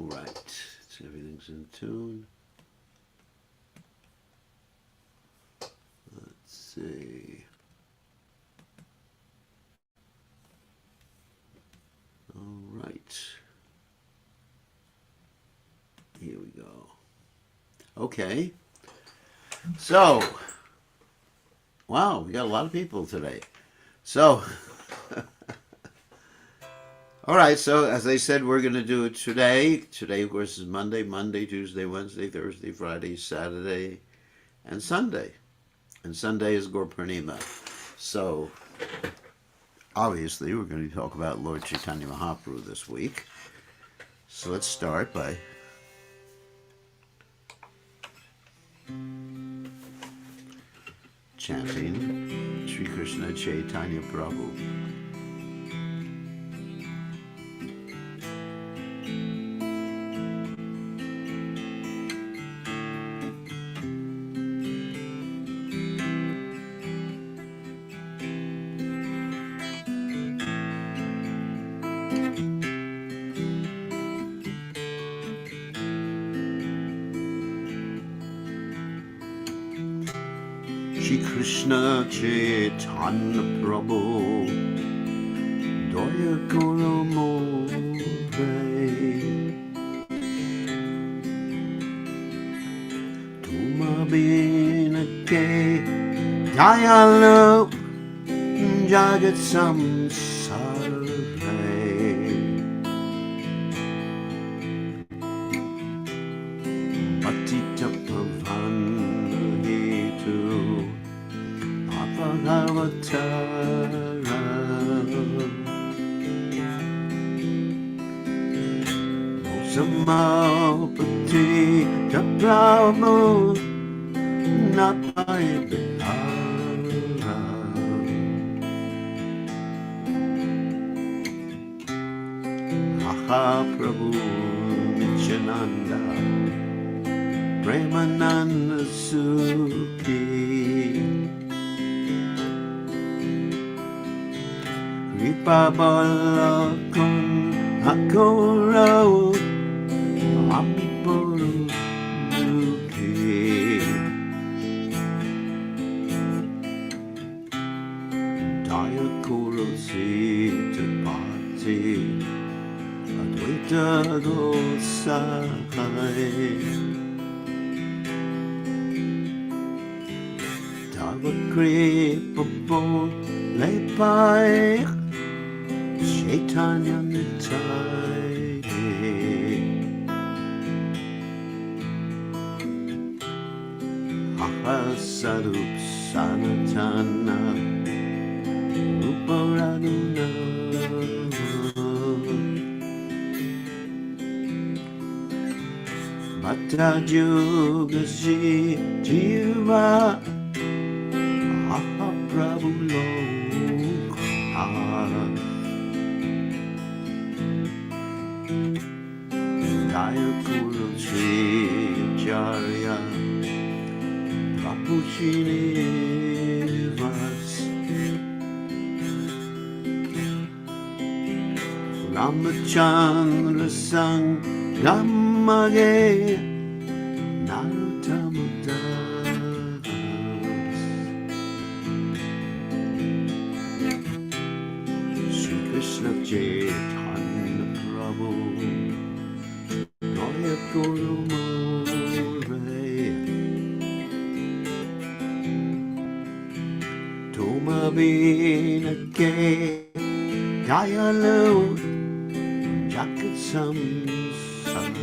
right. So everything's in tune. Let's see. All right. Here we go. Okay. So, wow, we got a lot of people today. So, all right, so as I said, we're going to do it today. Today, of course, is Monday, Tuesday, Wednesday, Thursday, Friday, Saturday, and Sunday. And Sunday is Gaur Purnima. So, obviously, we're going to talk about Lord Chaitanya Mahaprabhu this week. So let's start by chanting Sri Krishna Chaitanya Prabhu. Shri Krishna Chaitanya Prabhu Daya Guru More Tuma Bina Ke Dayalu Jagat Samsara Patita Pavana Hetu Avagatara Samapati Tabrahma Napai Bihara Aha Prabhu Nityananda Premananda Sukhi Kripa Balakun Akoro Amipuru Mukhi Daya Kuro Sita Pati Advaita Gosai Tava Kripa Lepai Chaitanya Nitai Sarup Sanatana Ruparaduna Bhatta Jugasi Jiva Aha Prabhu Lokha Daya Guru Sri Acharya Srinivas Ramachandra Sangamage Narottama Das Sri Krishna Chaitanya Prabhu Gaya Guru Bina Ke Dayalu Jagat Samsara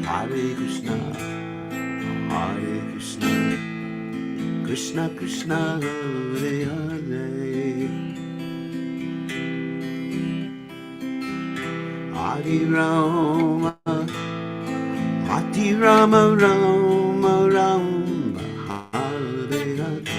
Hare Krishna Krishna Krishna Hare Hare Hare Rama Hare Rama Rama Rama Hare Hare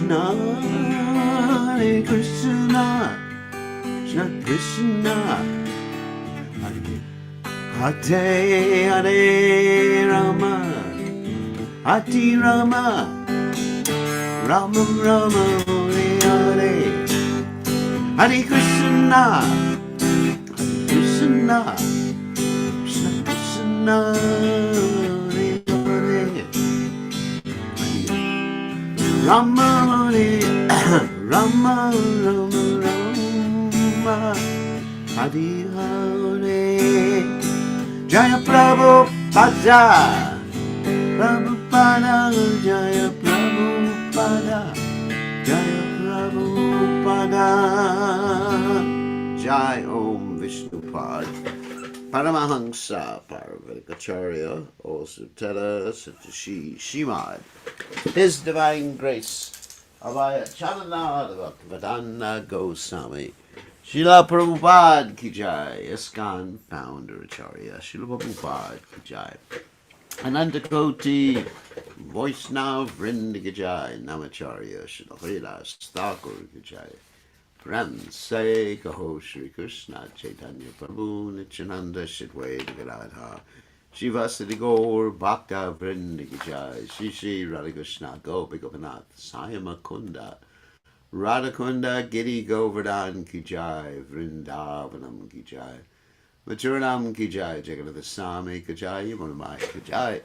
Krishna, Hare Krishna, Krishna Krishna, Hare Hare Rama, Hare Rama, Rama Rama Hare Hare, Hare Krishna, Hare Krishna, Krishna Krishna, Hare Hare, Rama Hare Rama Rama Rama, Hare Hare, Jaya Prabhupada, Prabhupada, Jaya Prabhupada, Jaya Prabhupada, Jai Om Vishnupad, Paramahansa Paravaticacharya, O Sutela Satashi Shimad, His Divine Grace, Abhaya Chalanada Bhaktivedanta Goswami, Srila Prabhupada Ki Jai, ISKCON Founder Acharya, Srila Prabhupada Ki Jai, Anantakoti, Vaishnava Vrinda Ki Jai, Namacharya, Srila Haridas Thakur Ki Jai, Pran Se Kaho Shri Krishna Chaitanya Prabhu Nityananda Shidwaita Gadadha Shivasati Gaur Bhakta Vrinda Ki Jai, Shri Shri Radha Krishna Gopi Gopinath Saya Mukunda, Radhakunda Giri Govardhan Ki Jai, Vrindavanam Ki Jai, Mathuranam Ki Jai, Jagannath Swami Ki Jai, Yamunamai Ki Jai,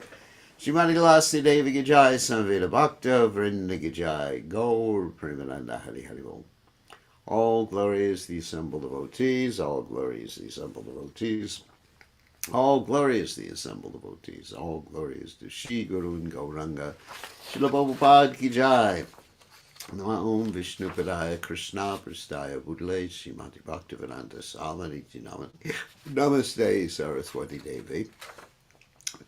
Shrimati Lassi Devi Ki Jai, Samveda Bhakta Vrinda Ki Jai, Gaur Premananda Hari Hari Bol. All glories the assembled devotees, all glories the assembled devotees, all glories the assembled devotees, all glories to Shri Guru and Gauranga, Srila Prabhupada Ki Jai. Nama Om Vishnu Padaya Krishna Prastaya Budle Srimati Bhaktivedanta Samariti Namaste Saraswati Devi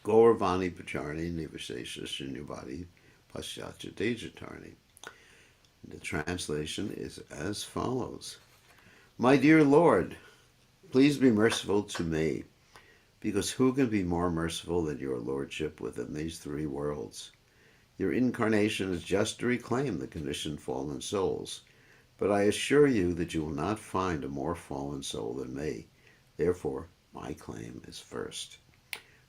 Gauravani Pacharni Nivasesha Srinivadi Paschatya Dejatarni. The translation is as follows. My dear Lord, please be merciful to me, because who can be more merciful than your Lordship within these three worlds? Your incarnation is just to reclaim the conditioned fallen souls, but I assure you that you will not find a more fallen soul than me. Therefore, my claim is first.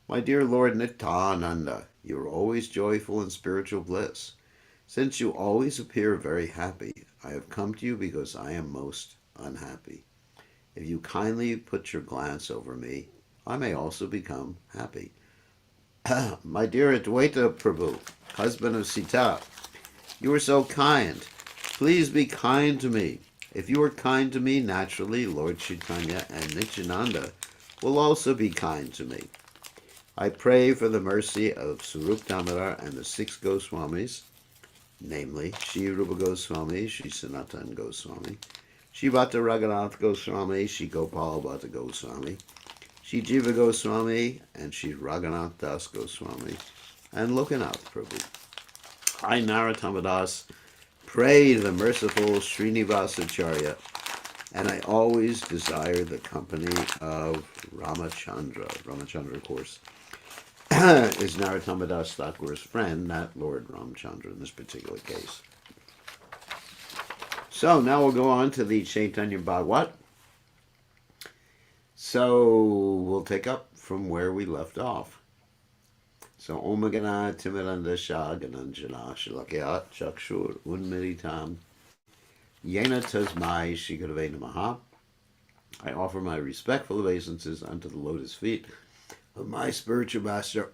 My dear Lord Nityananda, you are always joyful in spiritual bliss. Since you always appear very happy, I have come to you because I am most unhappy. If you kindly put your glance over me, I may also become happy. My dear Advaita Prabhu, husband of Sita, you are so kind. Please be kind to me. If you are kind to me, naturally, Lord Chaitanya and Nityananda will also be kind to me. I pray for the mercy of Swarup Damodar and the six Goswamis, namely, Shri Rupa Goswami, Shri Sanatan Goswami, Shri Bhatta Raghunath Goswami, Shri Gopal Bhatta Goswami, Shri Jiva Goswami, and Shri Raghunath Das Goswami, and Lokanath Prabhu. I, Narottam Das, pray to the merciful Srinivasacharya, and I always desire the company of Ramachandra. Ramachandra, of course, is Narottam Das Thakur's friend, not Lord Ramchandra in this particular case. So now we'll go on to the Chaitanya Bhagavat. So we'll take up from where we left off. So Om Gana Timiranda Shah Gananjana Shalakyat Chakshur Unmiritam Yena Tasmai Shikadave Namaha. I offer my respectful obeisances unto the lotus feet of my spiritual master,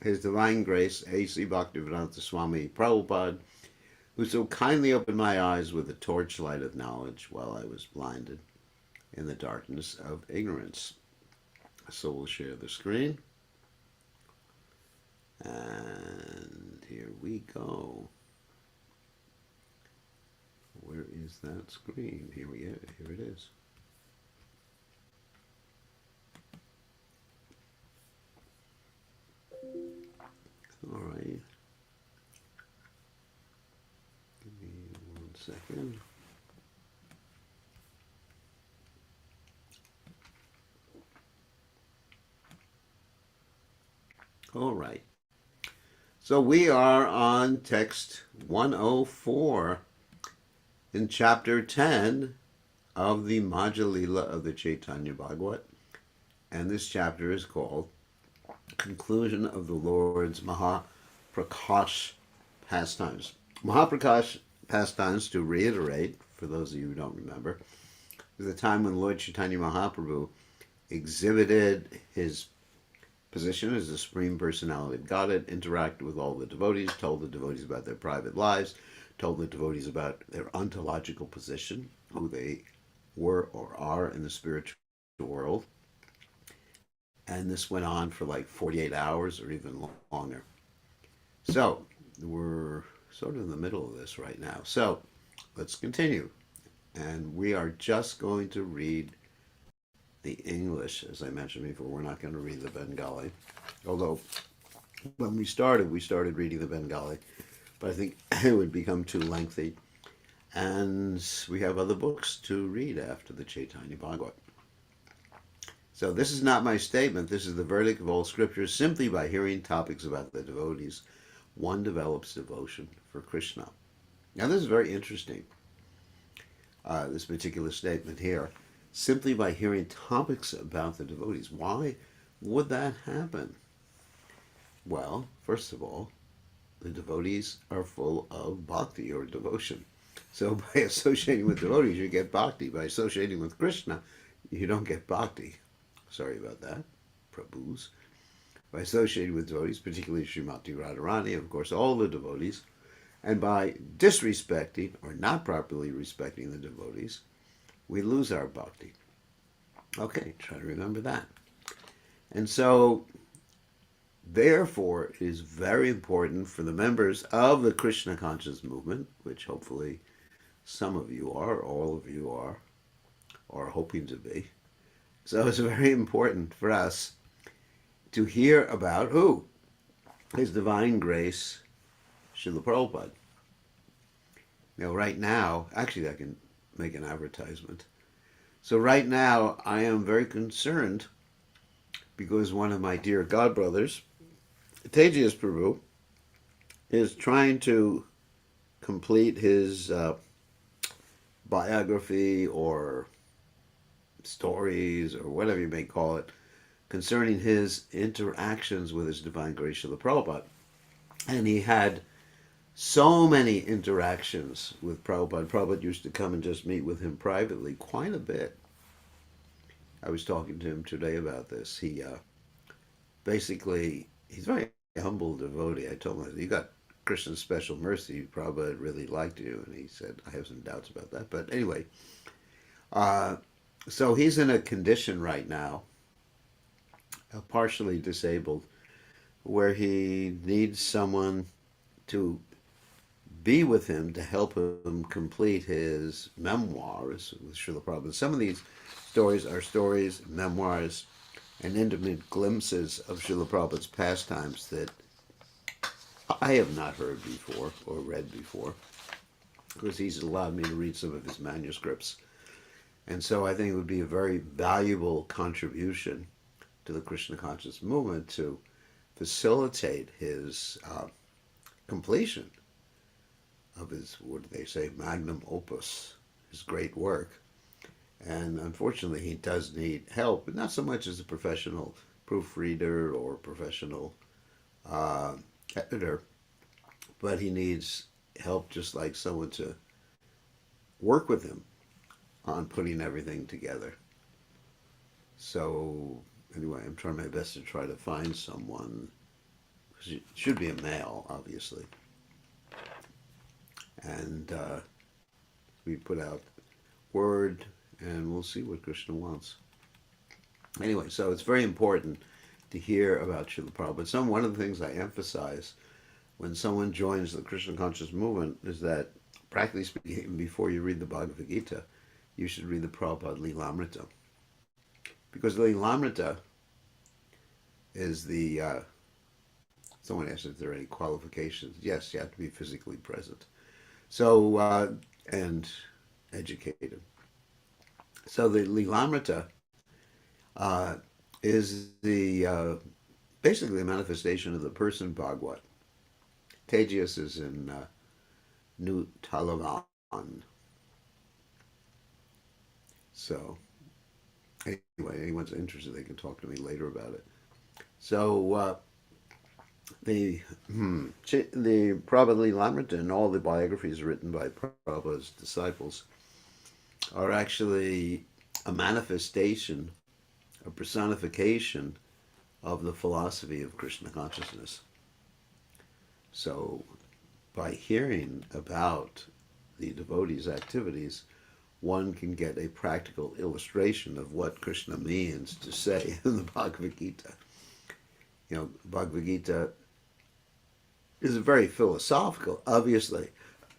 His Divine Grace, A.C. Bhaktivedanta Swami Prabhupada, who so kindly opened my eyes with the torchlight of knowledge while I was blinded in the darkness of ignorance. So we'll share the screen. And here we go. Where is that screen? Here it is. All right. Give me 1 second. All right. So we are on text 104 in chapter 10 of the Madhya Lila of the Chaitanya Bhagavat. And this chapter is called Conclusion of the Lord's Mahaprakash Pastimes. Mahaprakash Pastimes, to reiterate, for those of you who don't remember, is the time when Lord Chaitanya Mahaprabhu exhibited his position as the Supreme Personality of Godhead, interacted with all the devotees, told the devotees about their private lives, told the devotees about their ontological position, who they were or are in the spiritual world. And this went on for like 48 hours or even longer. So we're sort of in the middle of this right now. So let's continue. And we are just going to read the English. As I mentioned before, we're not going to read the Bengali. Although when we started reading the Bengali. But I think it would become too lengthy. And we have other books to read after the Chaitanya Bhagavat. So this is not my statement. This is the verdict of all scriptures. Simply by hearing topics about the devotees, one develops devotion for Krishna. Now this is very interesting, this particular statement here. Simply by hearing topics about the devotees. Why would that happen? Well, first of all, the devotees are full of bhakti or devotion. So by associating with devotees, you get bhakti. By associating with Krishna, you don't get bhakti. Sorry about that, Prabhus. By associating with devotees, particularly Srimati Radharani, of course, all the devotees, and by disrespecting or not properly respecting the devotees, we lose our bhakti. Okay, try to remember that. And so, therefore, it is very important for the members of the Krishna conscious movement, which hopefully some of you are, all of you are, or hoping to be. So it's very important for us to hear about who? His Divine Grace, Srila Prabhupada. Now, right now, actually, I can make an advertisement. So right now, I am very concerned because one of my dear godbrothers, Tejas Prabhu, is trying to complete his biography or stories or whatever you may call it concerning his interactions with his Divine Grace Srila Prabhupada. And he had so many interactions with Prabhupada. Prabhupada used to come and just meet with him privately quite a bit. I was talking to him today about this. He basically, he's a very humble devotee. I told him, you got Krishna's special mercy. Prabhupada really liked you. And he said, I have some doubts about that. But anyway, so he's in a condition right now, partially disabled, where he needs someone to be with him to help him complete his memoirs with Srila Prabhupada. Some of these stories are stories, memoirs, and intimate glimpses of Srila Prabhupada's pastimes that I have not heard before or read before, because he's allowed me to read some of his manuscripts. And so I think it would be a very valuable contribution to the Krishna conscious movement to facilitate his completion of his, what do they say, magnum opus, his great work. And unfortunately, he does need help, but not so much as a professional proofreader or professional editor, but he needs help just like someone to work with him on putting everything together. So anyway, I'm trying my best to try to find someone. It should be a male, obviously. And we put out word, and we'll see what Krishna wants. Anyway, so it's very important to hear about Srila Prabhupada. One of the things I emphasize when someone joins the Krishna conscious movement is that, practically speaking, before you read the Bhagavad Gita, you should read the Prabhupada Lilamrita. Because Lilamrita is the, someone asked if there are any qualifications. Yes, you have to be physically present. So, and educated. So the Lilamrita is the basically a manifestation of the person Bhagavat. Tejas is in New Talavan. So, anyway, anyone's interested, they can talk to me later about it. So, the the Prabhupada Lamrita and all the biographies written by Prabhupada's disciples are actually a manifestation, a personification of the philosophy of Krishna consciousness. So, by hearing about the devotees' activities, one can get a practical illustration of what Krishna means to say in the Bhagavad Gita. You know, Bhagavad Gita is very philosophical, obviously,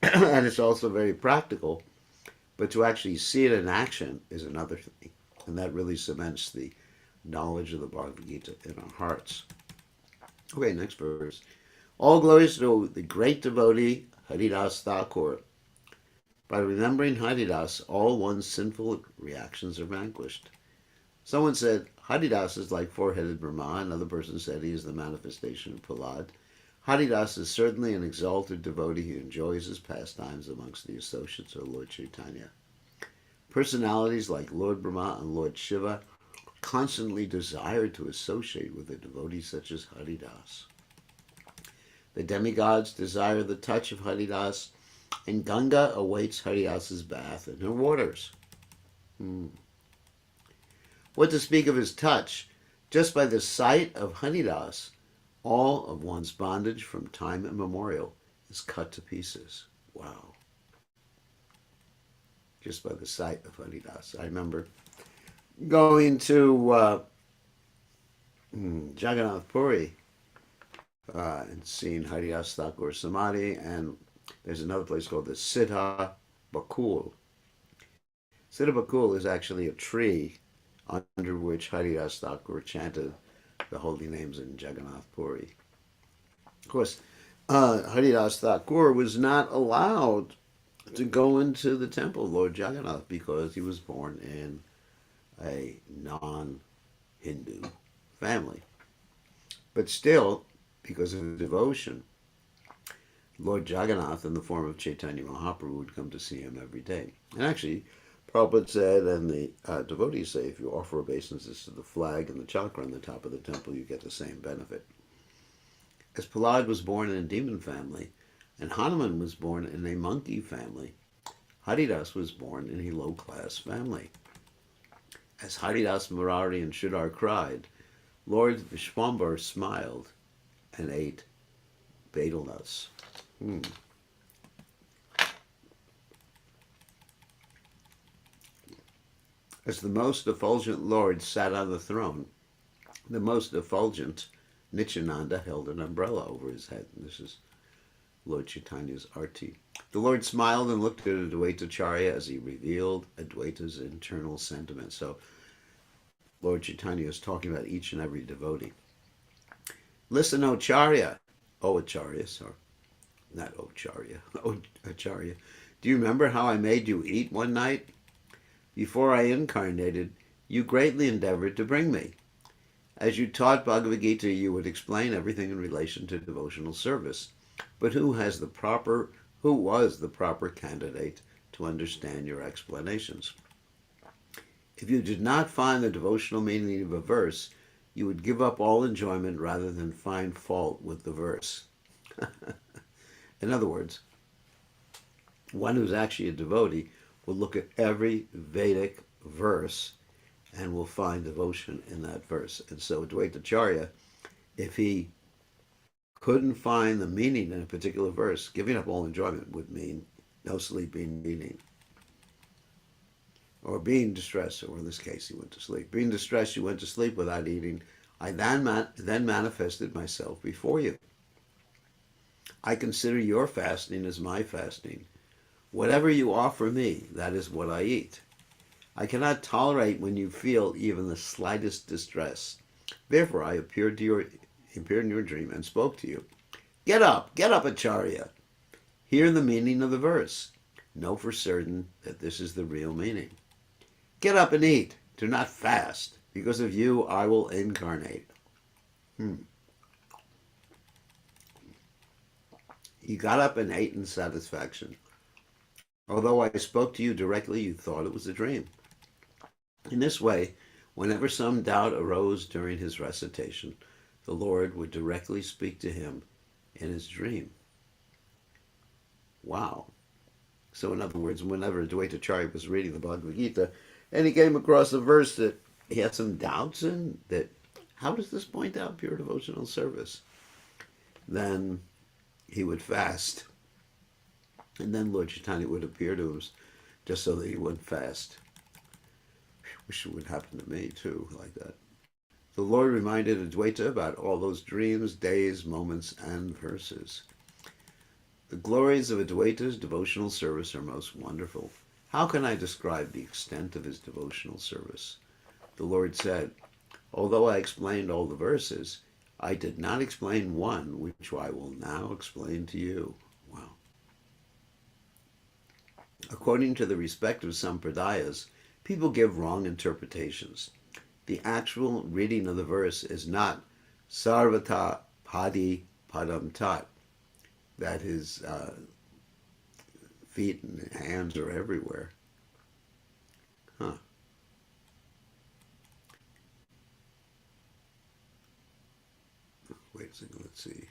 and it's also very practical, but to actually see it in action is another thing. And that really cements the knowledge of the Bhagavad Gita in our hearts. Okay, next verse. All glories to the great devotee Haridas Thakur. By remembering Haridas, all one's sinful reactions are vanquished. Someone said, Haridas is like four-headed Brahma. Another person said he is the manifestation of Prahlad. Haridas is certainly an exalted devotee who enjoys his pastimes amongst the associates of Lord Chaitanya. Personalities like Lord Brahma and Lord Shiva constantly desire to associate with a devotee such as Haridas. The demigods desire the touch of Haridas, and Ganga awaits Haridas's bath in her waters. What to speak of his touch? Just by the sight of Haridas, all of one's bondage from time immemorial is cut to pieces. Wow. Just by the sight of Haridas. I remember going to Jagannath Puri and seeing Haridas Thakur Samadhi, and there's another place called the Siddha Bakul. Siddha Bakul is actually a tree under which Haridas Thakur chanted the holy names in Jagannath Puri. Of course, Haridas Thakur was not allowed to go into the temple of Lord Jagannath because he was born in a non-Hindu family. But still, because of devotion, Lord Jagannath, in the form of Chaitanya Mahaprabhu, would come to see him every day. And actually, Prabhupada said, and the devotees say, if you offer obeisances to the flag and the chakra on the top of the temple, you get the same benefit. As Prahlad was born in a demon family, and Hanuman was born in a monkey family, Haridas was born in a low-class family. As Haridas, Murari, and Sridhar cried, Lord Vishwambar smiled and ate betel nuts. As the most effulgent Lord sat on the throne, the most effulgent Nityananda held an umbrella over his head. And this is Lord Chaitanya's arti. The Lord smiled and looked at Advaitacharya as he revealed Advaita's internal sentiments. So Lord Chaitanya is talking about each and every devotee. Listen, O Acharya, sorry. Not Acharya, Acharya. Do you remember how I made you eat one night? Before I incarnated, you greatly endeavored to bring me. As you taught Bhagavad Gita, you would explain everything in relation to devotional service. But who was the proper candidate to understand your explanations? If you did not find the devotional meaning of a verse, you would give up all enjoyment rather than find fault with the verse. In other words, one who's actually a devotee will look at every Vedic verse and will find devotion in that verse. And so Advaitacharya, if he couldn't find the meaning in a particular verse, giving up all enjoyment would mean no sleeping, eating, or being distressed, or in this case he went to sleep. Being distressed, you went to sleep without eating. I then manifested myself before you. I consider your fasting as my fasting. Whatever you offer me, that is what I eat. I cannot tolerate when you feel even the slightest distress. Therefore, I appeared in your dream and spoke to you. Get up, Acharya. Hear the meaning of the verse. Know for certain that this is the real meaning. Get up and eat. Do not fast. Because of you, I will incarnate. You got up and ate in satisfaction. Although I spoke to you directly, you thought it was a dream. In this way, whenever some doubt arose during his recitation, the Lord would directly speak to him in his dream. Wow. So in other words, whenever Dvaitacharya was reading the Bhagavad Gita and he came across a verse that he had some doubts in, that how does this point out pure devotional service? Then he would fast. And then Lord Chaitanya would appear to him just so that he would fast. Wish it would happen to me too, like that. The Lord reminded Advaita about all those dreams, days, moments, and verses. The glories of Advaita's devotional service are most wonderful. How can I describe the extent of his devotional service? The Lord said, although I explained all the verses, I did not explain one, which I will now explain to you. Wow. According to the respective sampradayas, people give wrong interpretations. The actual reading of the verse is not sarvata padi padam tat, that his feet and hands are everywhere. Huh. Wait a second, let's see.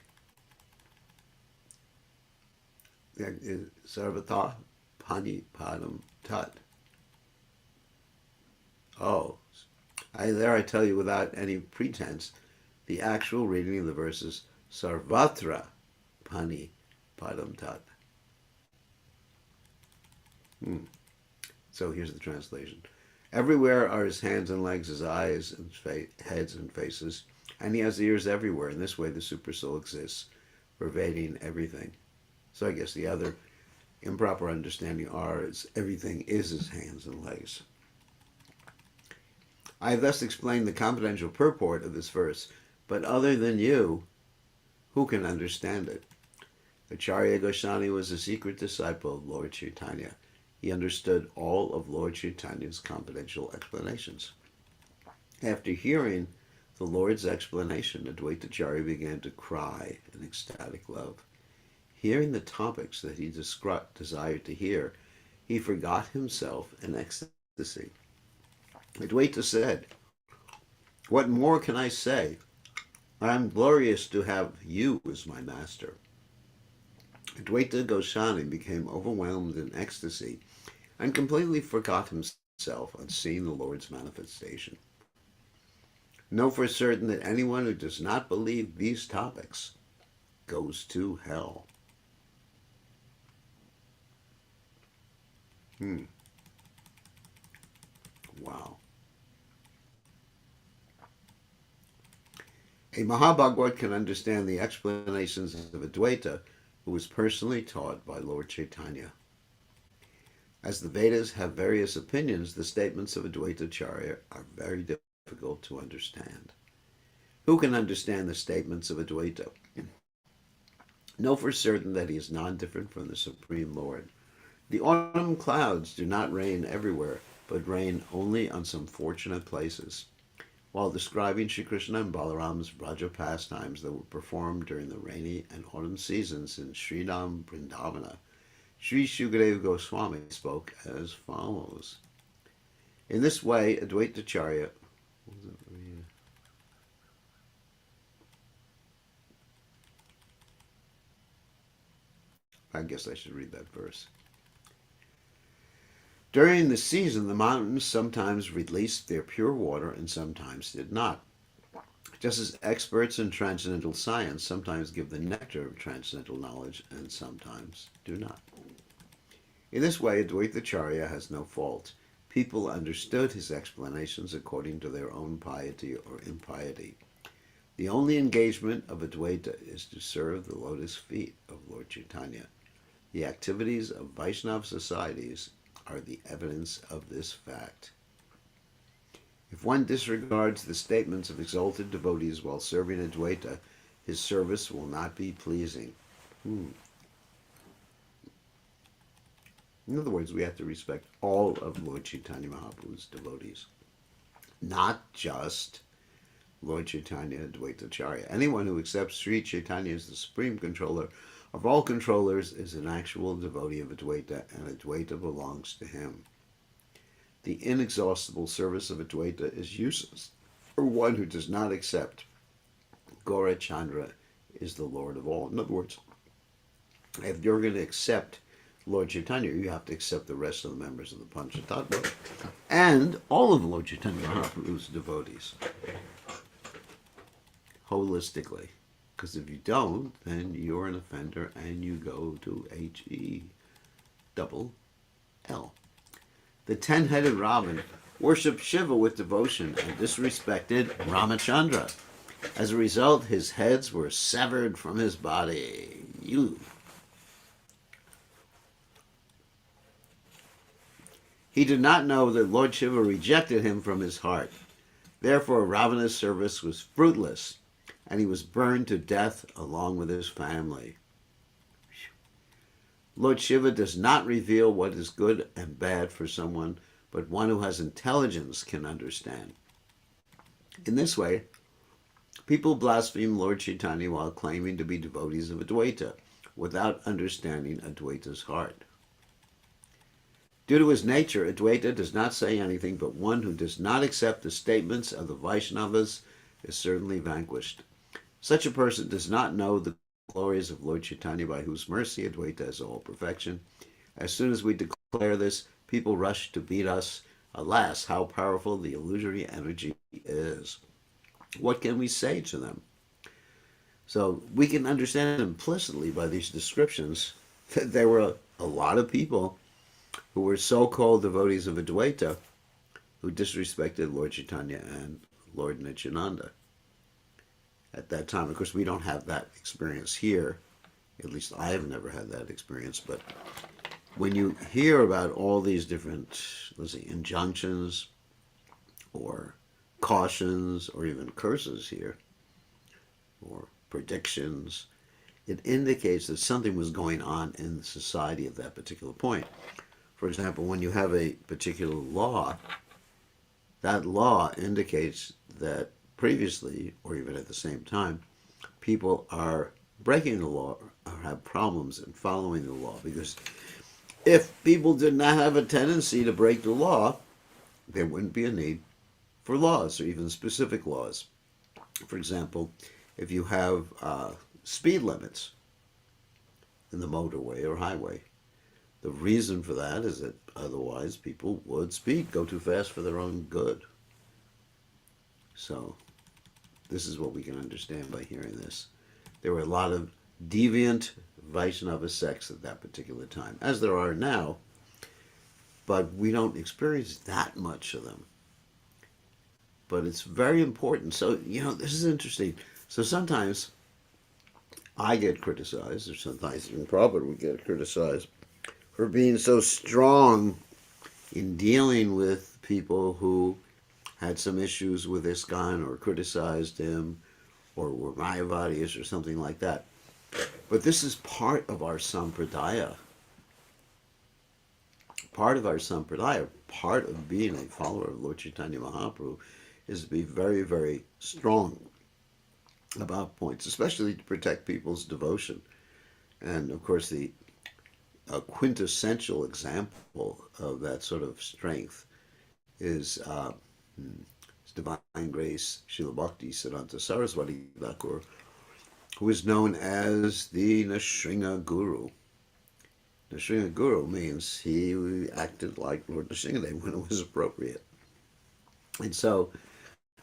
Sarvata padi padam tat. Oh, I tell you without any pretense, the actual reading of the verses sarvatra pani padam tat. So here's the translation. Everywhere are his hands and legs, his eyes and heads and faces, and he has ears everywhere. In this way, the Supersoul exists, pervading everything. So I guess the other improper understanding is everything is his hands and legs. I have thus explained the confidential purport of this verse, but other than you, who can understand it? Acharya Goswami was a secret disciple of Lord Chaitanya. He understood all of Lord Chaitanya's confidential explanations. After hearing the Lord's explanation, Advaitacharya began to cry in ecstatic love. Hearing the topics that he desired to hear, he forgot himself in ecstasy. Advaita said, what more can I say? I am glorious to have you as my master. Advaita Goswami became overwhelmed in ecstasy and completely forgot himself on seeing the Lord's manifestation. Know for certain that anyone who does not believe these topics goes to hell. Wow. A Mahabhagavat can understand the explanations of Advaita, who was personally taught by Lord Chaitanya. As the Vedas have various opinions, the statements of Advaitacharya are very difficult to understand. Who can understand the statements of Advaita? Know for certain that he is non-different from the Supreme Lord. The autumn clouds do not rain everywhere, but rain only on some fortunate places. While describing Sri Krishna and Balaram's Braja pastimes that were performed during the rainy and autumn seasons in Sridham Vrindavana, Sri Shukadeva Goswami spoke as follows. In this way, Advaitacharya... I guess I should read that verse. During the season, the mountains sometimes released their pure water and sometimes did not. Just as experts in transcendental science sometimes give the nectar of transcendental knowledge and sometimes do not. In this way, Advaitacharya has no fault. People understood his explanations according to their own piety or impiety. The only engagement of Advaita is to serve the lotus feet of Lord Chaitanya. The activities of Vaishnava societies are the evidence of this fact. If one disregards the statements of exalted devotees while serving Advaita, his service will not be pleasing. In other words, we have to respect all of Lord Chaitanya Mahaprabhu's devotees, not just Lord Chaitanya Advaitacharya. Anyone who accepts Sri Chaitanya as the supreme controller of all controllers is an actual devotee of Advaita, and Advaita belongs to him. The inexhaustible service of Advaita is useless for one who does not accept Gaura Chandra is the Lord of all. In other words, if you're going to accept Lord Chaitanya, you have to accept the rest of the members of the Panchatattva and all of Lord Chaitanya Mahaprabhu's devotees holistically. Because if you don't, then you're an offender and you go to HE double L. The 10-headed Ravan worshipped Shiva with devotion and disrespected Ramachandra. As a result, his heads were severed from his body. He did not know that Lord Shiva rejected him from his heart. Therefore, Ravana's service was fruitless, and he was burned to death along with his family. Lord Shiva does not reveal what is good and bad for someone, but one who has intelligence can understand. In this way, people blaspheme Lord Chaitanya while claiming to be devotees of Advaita, without understanding Advaita's heart. Due to his nature, Advaita does not say anything, but one who does not accept the statements of the Vaishnavas is certainly vanquished. Such a person does not know the glories of Lord Chaitanya, by whose mercy Advaita is all perfection. As soon as we declare this, people rush to beat us. Alas, how powerful the illusory energy is. What can we say to them? So we can understand implicitly by these descriptions that there were a lot of people who were so-called devotees of Advaita who disrespected Lord Chaitanya and Lord Nityananda at that time. Of course, we don't have that experience here. At least I have never had that experience. But when you hear about all these different, let's say, injunctions or cautions or even curses here or predictions, it indicates that something was going on in the society at that particular point. For example, when you have a particular law, that law indicates that previously, or even at the same time, people are breaking the law or have problems in following the law. Because if people did not have a tendency to break the law, there wouldn't be a need for laws or even specific laws. For example, if you have speed limits in the motorway or highway, the reason for that is that otherwise people would speed, go too fast for their own good. So this is what we can understand by hearing this. There were a lot of deviant Vaishnava sects at that particular time, as there are now, but we don't experience that much of them. But it's very important. So, this is interesting. So sometimes I get criticized, or sometimes even Prabhupada would get criticized for being so strong in dealing with people who had some issues with ISKCON or criticized him or were Mayavadis or something like that. But this is part of our sampradaya. Part of our sampradaya, part of being a follower of Lord Chaitanya Mahaprabhu is to be very, very strong about points, especially to protect people's devotion. And of course, a quintessential example of that sort of strength is Divine Grace Srila Bhakti Siddhanta Saraswati Thakur, who is known as the Nrsimha Guru. Nrsimha Guru means he acted like Lord Nrsimhadev when it was appropriate. And so,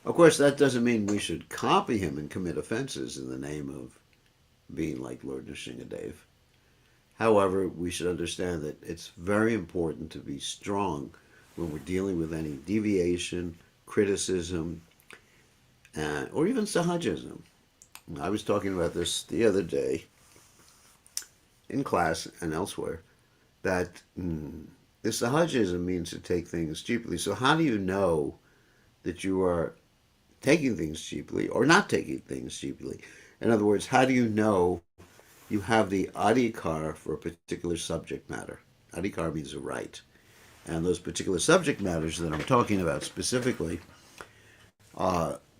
of course, that doesn't mean we should copy him and commit offenses in the name of being like Lord Nrsimhadev. However, we should understand that it's very important to be strong when we're dealing with any deviation, criticism, or even sahajism. I was talking about this the other day in class and elsewhere, that the sahajism means to take things cheaply. So how do you know that you are taking things cheaply or not taking things cheaply? In other words, how do you know you have the adhikar for a particular subject matter? Adhikar means a right. And those particular subject matters that I'm talking about specifically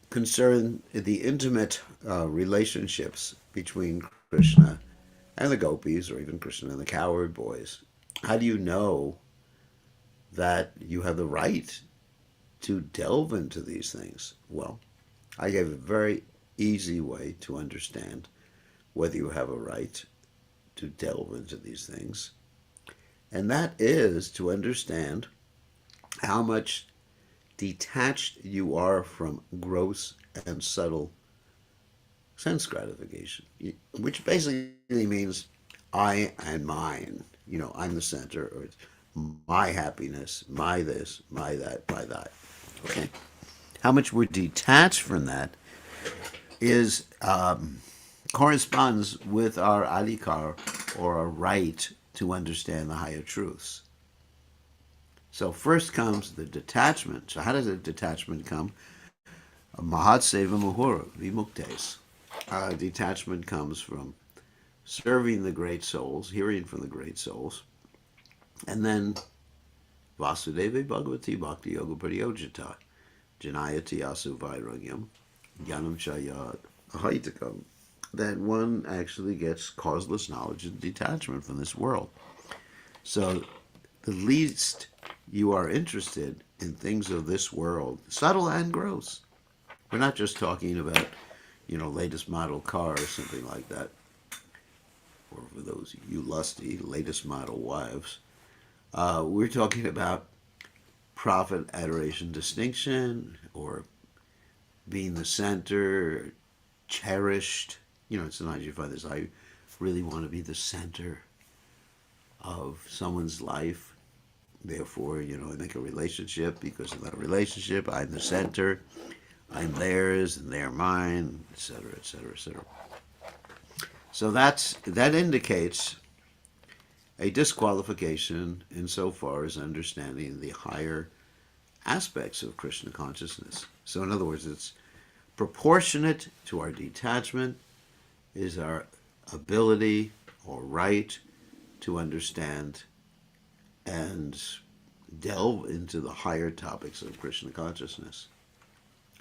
concern the intimate relationships between Krishna and the gopis, or even Krishna and the cowherd boys. How do you know that you have the right to delve into these things? Well, I gave a very easy way to understand whether you have a right to delve into these things, and that is to understand how much detached you are from gross and subtle sense gratification, which basically means I and mine. I'm the center, or it's my happiness, my this, my that, my that. Okay. How much we're detached from that is corresponds with our adhikar, or our right to understand the higher truths. So first comes the detachment. So how does the detachment come? Mahat seva muhura vimuktes. Detachment comes from serving the great souls, hearing from the great souls, and then Vasudeva Bhagavati Bhakti Yoga Pradiyojita Janayati Asu Vairagyam Jnanam Chaya Ahaitakam. That one actually gets causeless knowledge and detachment from this world. So the least you are interested in things of this world, subtle and gross. We're not just talking about, latest model car or something like that, or for those of you lusty, latest model wives. We're talking about profit, adoration, distinction, or being the center, cherished. Sometimes you find this, I really want to be the center of someone's life. Therefore, I make a relationship. Because of that relationship, I'm the center. I'm theirs and they're mine, etc., etc., etc. So that indicates a disqualification insofar as understanding the higher aspects of Krishna consciousness. So in other words, it's proportionate to our detachment is our ability or right to understand and delve into the higher topics of Krishna consciousness.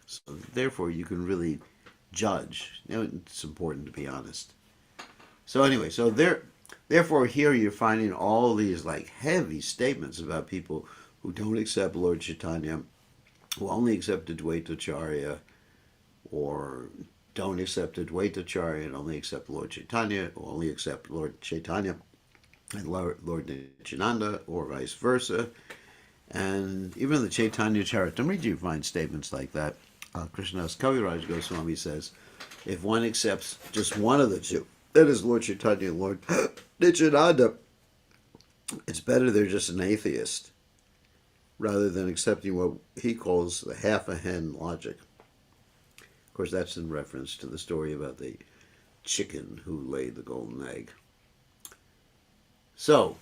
So therefore, you can really judge. It's important to be honest. So anyway, therefore here you're finding all these like heavy statements about people who don't accept Lord Chaitanya, who only accept Advaitacharya, or don't accept Advaitacharya and only accept Lord Chaitanya, or only accept Lord Chaitanya and Lord Nityananda, or vice versa. And even the Chaitanya Charitamrita, you find statements like that. Krishnadas Kaviraj Goswami says, if one accepts just one of the two, that is Lord Chaitanya and Lord Nityananda, it's better they're just an atheist, rather than accepting what he calls the half-a-hen logic. Of course, that's in reference to the story about the chicken who laid the golden egg. So,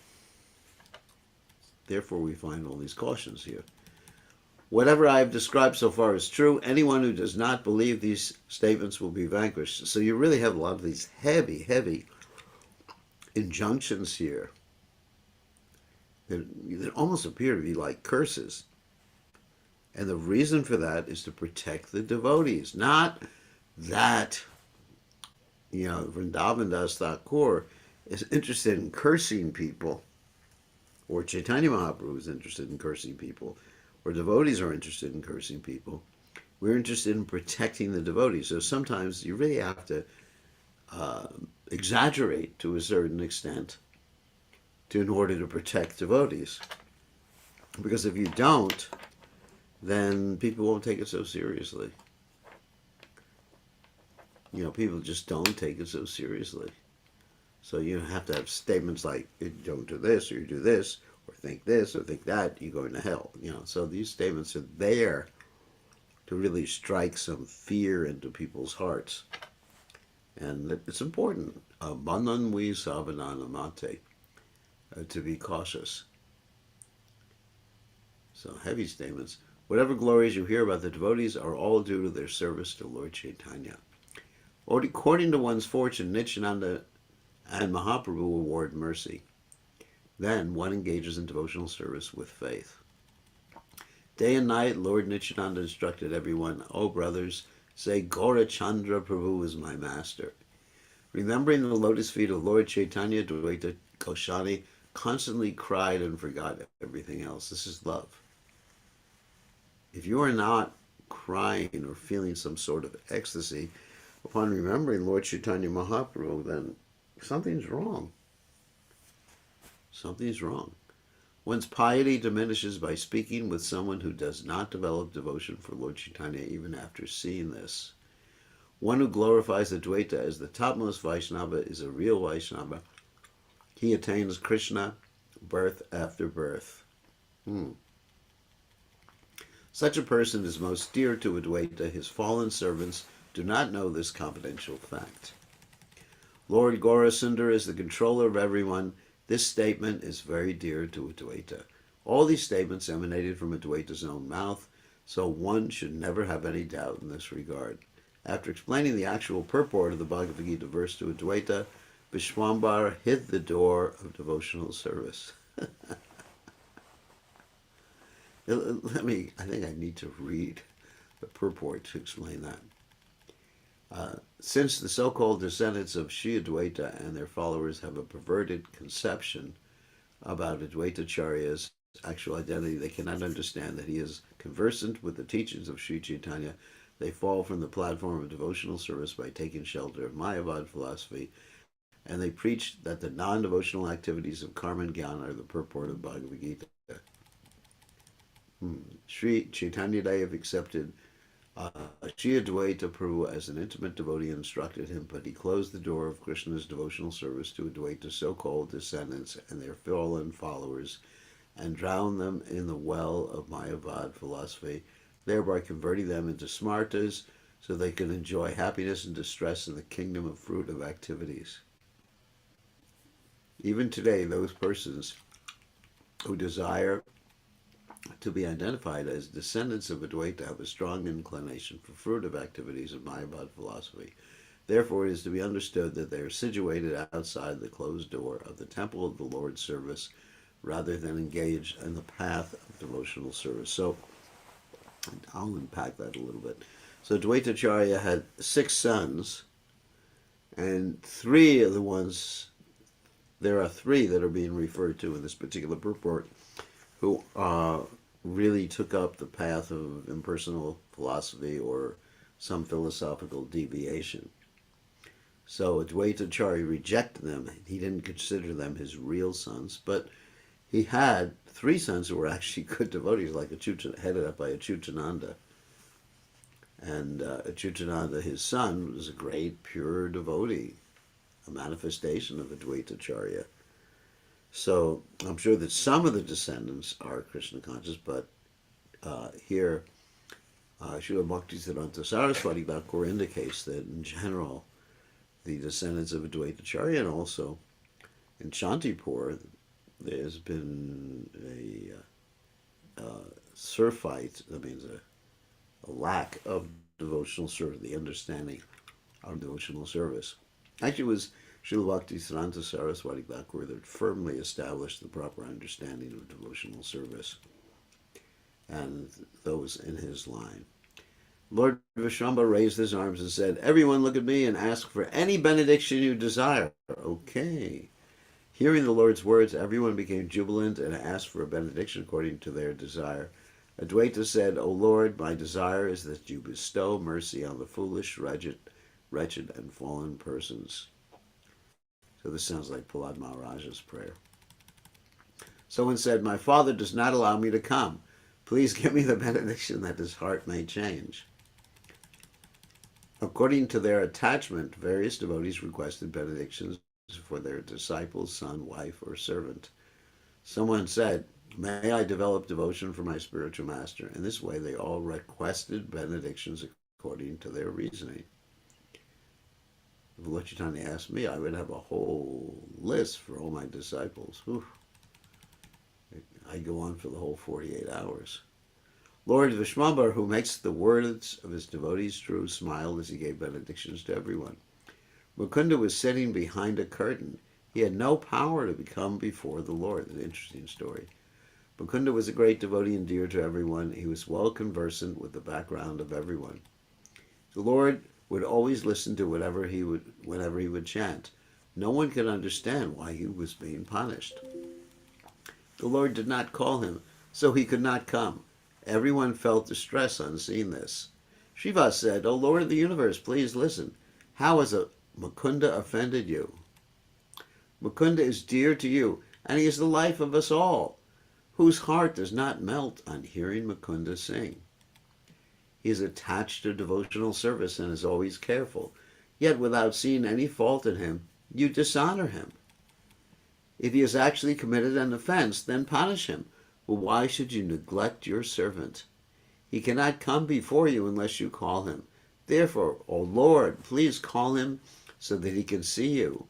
therefore, we find all these cautions here. Whatever I have described so far is true. Anyone who does not believe these statements will be vanquished. So you really have a lot of these heavy, heavy injunctions here that almost appear to be like curses. And the reason for that is to protect the devotees. Not that, Haridas Thakur is interested in cursing people, or Chaitanya Mahaprabhu is interested in cursing people, or devotees are interested in cursing people. We're interested in protecting the devotees. So sometimes you really have to exaggerate to a certain extent in order to protect devotees. Because if you don't, then people won't take it so seriously. People just don't take it so seriously. So you have to have statements like, you don't do this, or you do this, or think this, or think that, you go into hell. So these statements are there to really strike some fear into people's hearts. And it's important. Bananvi savananamate, to be cautious. So heavy statements. Whatever glories you hear about the devotees are all due to their service to Lord Chaitanya. According to one's fortune, Nityananda and Mahaprabhu award mercy. Then one engages in devotional service with faith. Day and night, Lord Nityananda instructed everyone, "O brothers, say Gaura Chandra Prabhu is my master." Remembering the lotus feet of Lord Chaitanya, Dvaita Koshani constantly cried and forgot everything else. This is love. If you are not crying or feeling some sort of ecstasy upon remembering Lord Chaitanya Mahaprabhu, then something's wrong. Something's wrong. One's piety diminishes by speaking with someone who does not develop devotion for Lord Chaitanya even after seeing this. One who glorifies Advaita as the topmost Vaishnava is a real Vaishnava. He attains Krishna birth after birth. Such a person is most dear to Advaita. His fallen servants do not know this confidential fact. Lord Gaurasundar is the controller of everyone. This statement is very dear to Advaita. All these statements emanated from Advaita's own mouth, so one should never have any doubt in this regard. After explaining the actual purport of the Bhagavad Gita verse to Advaita, Vishwambar hid the door of devotional service. I think I need to read the purport to explain that. Since the so-called descendants of Sri Advaita and their followers have a perverted conception about Advaitacharya's actual identity, they cannot understand that he is conversant with the teachings of Sri Chaitanya. They fall from the platform of devotional service by taking shelter of Mayavad philosophy, and they preach that the non-devotional activities of karma and jnana are the purport of Bhagavad Gita. Sri Chaitanya Dev accepted Sri Advaita Prabhu as an intimate devotee and instructed him, but he closed the door of Krishna's devotional service to Advaita's so-called descendants and their fallen followers and drowned them in the well of Mayavad philosophy, thereby converting them into smartas so they could enjoy happiness and distress in the kingdom of fruit of activities. Even today, those persons who desire to be identified as descendants of Advaita have a strong inclination for fruitive activities of Mayavad philosophy. Therefore, it is to be understood that they are situated outside the closed door of the temple of the Lord's service rather than engaged in the path of devotional service. So, I'll unpack that a little bit. So, Advaitacharya had 6 sons, and 3 of the ones, there are 3 that are being referred to in this particular purport, who really took up the path of impersonal philosophy or some philosophical deviation. So Advaitacharya rejected them. He didn't consider them his real sons, but he had 3 sons who were actually good devotees, like headed up by Achyutananda. And Achyutananda, his son, was a great, pure devotee, a manifestation of Advaitacharya. So I'm sure that some of the descendants are Krishna conscious, but here Srila Bhaktisiddhanta Saraswati Thakur indicates that in general the descendants of Advaitacharya, and also in Shantipur there's been a surfeit, that means a lack of devotional service, the understanding of devotional service. Actually, it was Srila Bhaktisiddhanta Saraswati Thakur that firmly established the proper understanding of devotional service, and those in his line. Lord Vishwamba raised his arms and said, "Everyone look at me and ask for any benediction you desire." Okay. Hearing the Lord's words, everyone became jubilant and asked for a benediction according to their desire. Advaita said, "O Lord, my desire is that you bestow mercy on the foolish, wretched, and fallen persons." So this sounds like Prahlad Maharaja's prayer. Someone said, "My father does not allow me to come. Please give me the benediction that his heart may change." According to their attachment, various devotees requested benedictions for their disciples, son, wife, or servant. Someone said, "May I develop devotion for my spiritual master?" In this way, they all requested benedictions according to their reasoning. If Lord Chaitanya asked me, I would have a whole list for all my disciples. Whew. I'd go on for the whole 48 hours. Lord Vishwambar, who makes the words of his devotees true, smiled as he gave benedictions to everyone. Mukunda was sitting behind a curtain. He had no power to come before the Lord. An interesting story. Mukunda was a great devotee and dear to everyone. He was well conversant with the background of everyone. The Lord would always listen to whatever he would chant. No one could understand why he was being punished. The Lord did not call him, so he could not come. Everyone felt distress on seeing this. Shiva said, O Lord of the universe, please listen. How has Mukunda offended you? Mukunda is dear to you, and he is the life of us all. Whose heart does not melt on hearing Mukunda sing? He is attached to devotional service and is always careful. Yet without seeing any fault in him, you dishonor him. If he has actually committed an offense, then punish him. But why should you neglect your servant? He cannot come before you unless you call him. Therefore, O Lord, please call him so that he can see you.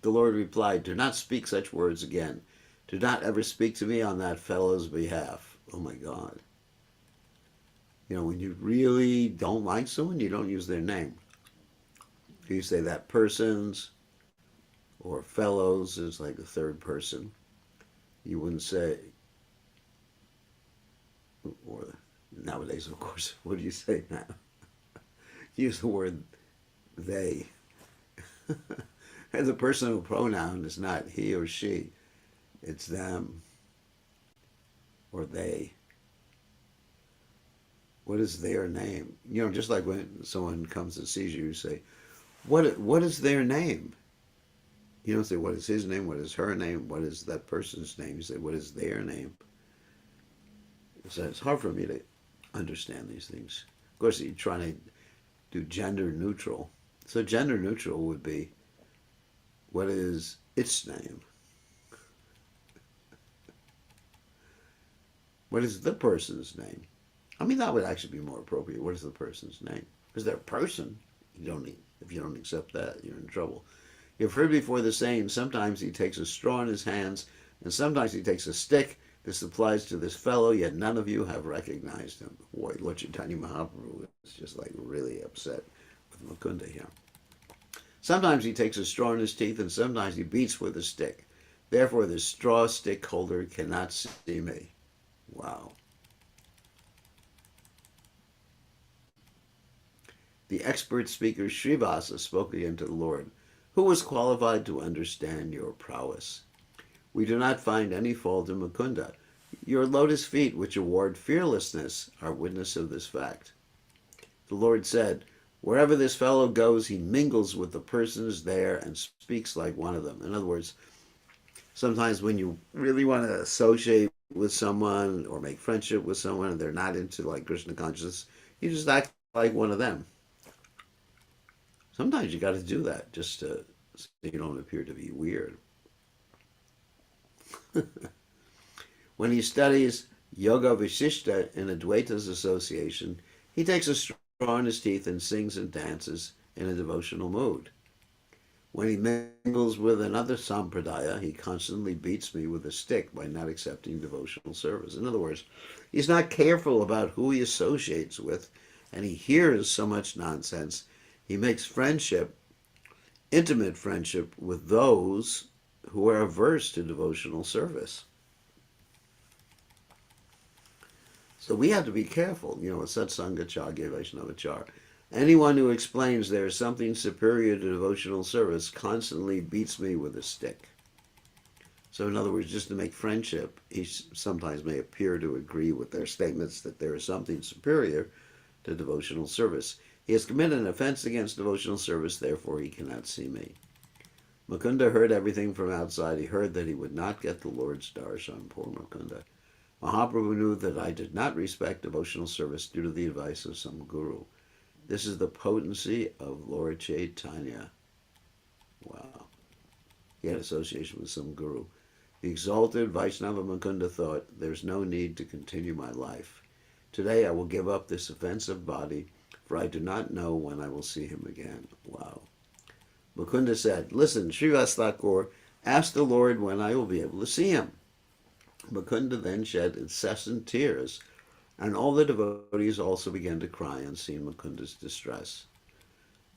The Lord replied, do not speak such words again. Do not ever speak to me on that fellow's behalf. Oh my God. You know, when you really don't like someone, you don't use their name. If you say that person's or fellows is like a third person, you wouldn't say, or nowadays, of course, what do you say now? Use the word they. And the personal pronoun is not he or she, it's them or they. What is their name? You know, just like when someone comes and sees you, you say, what is their name? You don't say, what is his name? What is her name? What is that person's name? You say, what is their name? So it's hard for me to understand these things. Of course, you're trying to do gender neutral. So gender neutral would be, what is its name? What is the person's name? I mean, that would actually be more appropriate. What is the person's name? Because they're a person. If you don't accept that, you're in trouble. You've heard before the saying, sometimes he takes a straw in his hands, and sometimes he takes a stick. This applies to this fellow, yet none of you have recognized him. Boy, Lord Chaitanya Mahaprabhu is just like really upset with Mukunda here. Sometimes he takes a straw in his teeth, and sometimes he beats with a stick. Therefore, the straw stick holder cannot see me. Wow. The expert speaker Srivasa spoke again to the Lord. Who is qualified to understand your prowess? We do not find any fault in Mukunda. Your lotus feet, which award fearlessness, are witness of this fact. The Lord said, wherever this fellow goes, he mingles with the persons there and speaks like one of them. In other words, sometimes when you really want to associate with someone or make friendship with someone and they're not into like Krishna consciousness, you just act like one of them. Sometimes you got to do that just so you don't appear to be weird. When he studies Yoga Vishishta in Advaita's association, he takes a straw in his teeth and sings and dances in a devotional mood. When he mingles with another sampradaya, he constantly beats me with a stick by not accepting devotional service. In other words, he's not careful about who he associates with, and he hears so much nonsense. He makes friendship, intimate friendship, with those who are averse to devotional service. So we have to be careful, you know, satsangachar, vaishnavachar. Anyone who explains there is something superior to devotional service constantly beats me with a stick. So in other words, just to make friendship, he sometimes may appear to agree with their statements that there is something superior to devotional service. He has committed an offense against devotional service, therefore he cannot see me. Mukunda heard everything from outside. He heard that he would not get the Lord's darshan. Poor Mukunda. Mahaprabhu knew that I did not respect devotional service due to the advice of some guru. This is the potency of Lord Chaitanya. Wow. He had association with some guru. The exalted Vaishnava Mukunda thought, there's no need to continue my life. Today I will give up this offensive body, for I do not know when I will see him again. Wow. Mukunda said, listen, Haridas Thakur, ask the Lord when I will be able to see him. Mukunda then shed incessant tears, and all the devotees also began to cry on seeing Mukunda's distress.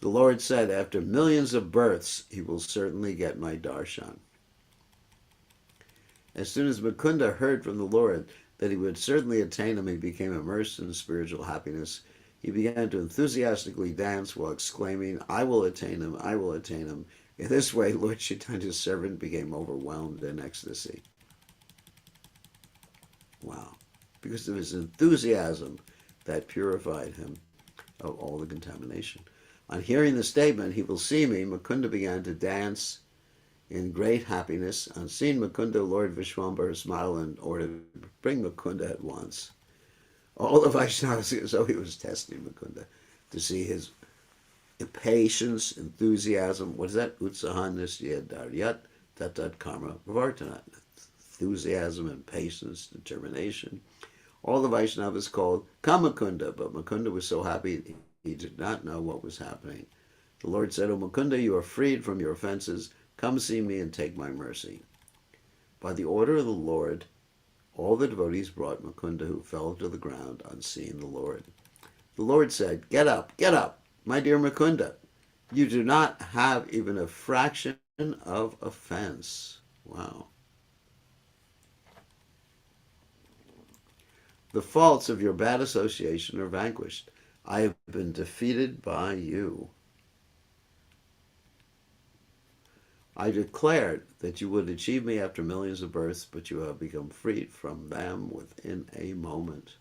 The Lord said, after millions of births, he will certainly get my darshan. As soon as Mukunda heard from the Lord that he would certainly attain him, he became immersed in spiritual happiness. He began to enthusiastically dance while exclaiming, I will attain him, I will attain him. In this way, Lord Chaitanya's servant became overwhelmed in ecstasy. Wow. Because of his enthusiasm that purified him of all the contamination. On hearing the statement, he will see me, Mukunda began to dance in great happiness. On seeing Mukunda, Lord Vishwambara smiled and ordered, bring Mukunda at once. All the Vaishnavas, so he was testing Mukunda to see his patience, enthusiasm. What is that? Utsaha nisya daryat tatat karma vartanat. Enthusiasm and patience, determination. All the Vaishnavas called, come Mukunda, but Mukunda was so happy he did not know what was happening. The Lord said, O Mukunda, you are freed from your offenses. Come see me and take my mercy. By the order of the Lord, all the devotees brought Mukunda, who fell to the ground on seeing the Lord. The Lord said, get up, my dear Mukunda. You do not have even a fraction of offense. Wow. The faults of your bad association are vanquished. I have been defeated by you. I declared that you would achieve me after millions of births, but you have become freed from them within a moment.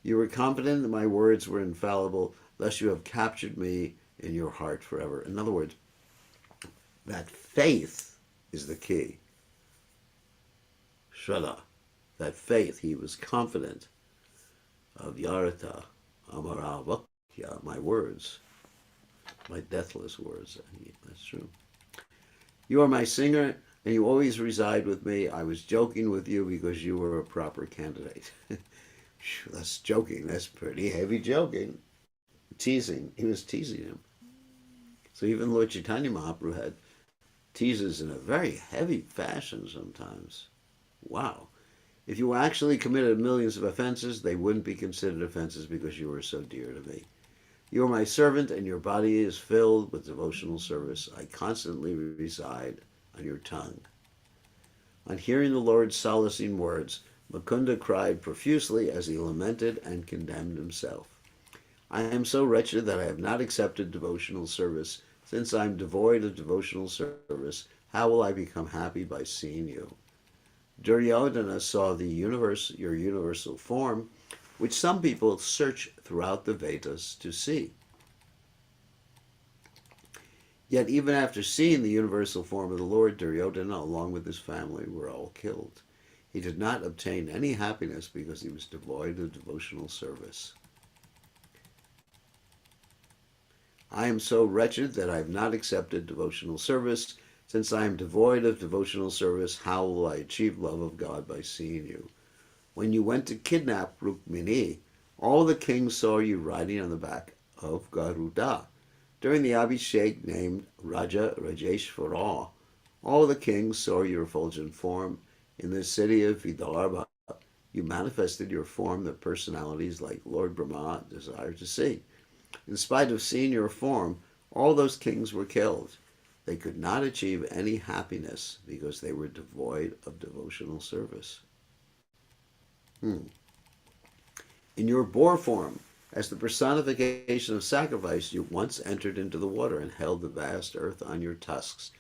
You were confident that my words were infallible, thus you have captured me in your heart forever. In other words, that faith is the key. Shraddha, that faith, he was confident of Yarata Amaravakya, my words, my deathless words. That's true. You are my singer, and you always reside with me. I was joking with you because you were a proper candidate. That's joking. That's pretty heavy joking. Teasing. He was teasing him. So even Lord Chaitanya Mahaprabhu had teases in a very heavy fashion sometimes. Wow. If you actually committed millions of offenses, they wouldn't be considered offenses because you were so dear to me. You are my servant, and your body is filled with devotional service. I constantly reside on your tongue. On hearing the Lord's solacing words, Mukunda cried profusely as he lamented and condemned himself. I am so wretched that I have not accepted devotional service. Since I am devoid of devotional service, how will I become happy by seeing you? Duryodhana saw your universal form, which some people search throughout the Vedas to see. Yet even after seeing the universal form of the Lord, Duryodhana, along with his family, were all killed. He did not obtain any happiness because he was devoid of devotional service. I am so wretched that I have not accepted devotional service. Since I am devoid of devotional service, how will I achieve love of God by seeing you? When you went to kidnap Rukmini, all the kings saw you riding on the back of Garuda. During the Abhishek named Raja Rajeshwara, all the kings saw your effulgent form. In the city of Vidarbha, you manifested your form that personalities like Lord Brahma desire to see. In spite of seeing your form, all those kings were killed. They could not achieve any happiness because they were devoid of devotional service. In your boar form, as the personification of sacrifice, you once entered into the water and held the vast earth on your tusks.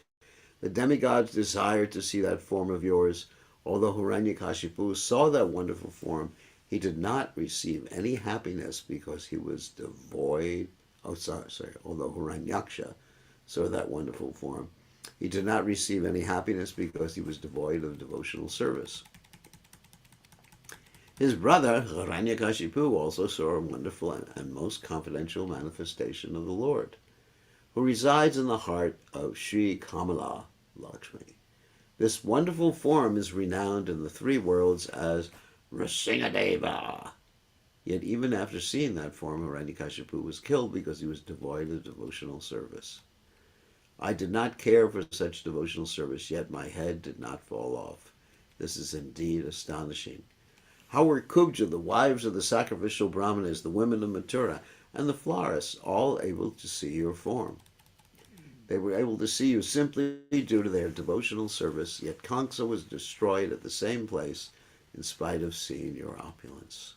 The demigods desired to see that form of yours. Although Hiranyakashipu saw that wonderful form, he did not receive any happiness because he was devoid. Although Hiranyaksha saw that wonderful form, he did not receive any happiness because he was devoid of devotional service. His brother, Hiranyakashipu, also saw a wonderful and most confidential manifestation of the Lord, who resides in the heart of Sri Kamala Lakshmi. This wonderful form is renowned in the three worlds as Nrsingadeva. Yet even after seeing that form, Hiranyakashipu was killed because he was devoid of devotional service. I did not care for such devotional service, yet my head did not fall off. This is indeed astonishing. How were Kubja, the wives of the sacrificial brahmanas, the women of Mathura, and the florists all able to see your form? They were able to see you simply due to their devotional service, yet Kamsa was destroyed at the same place in spite of seeing your opulence.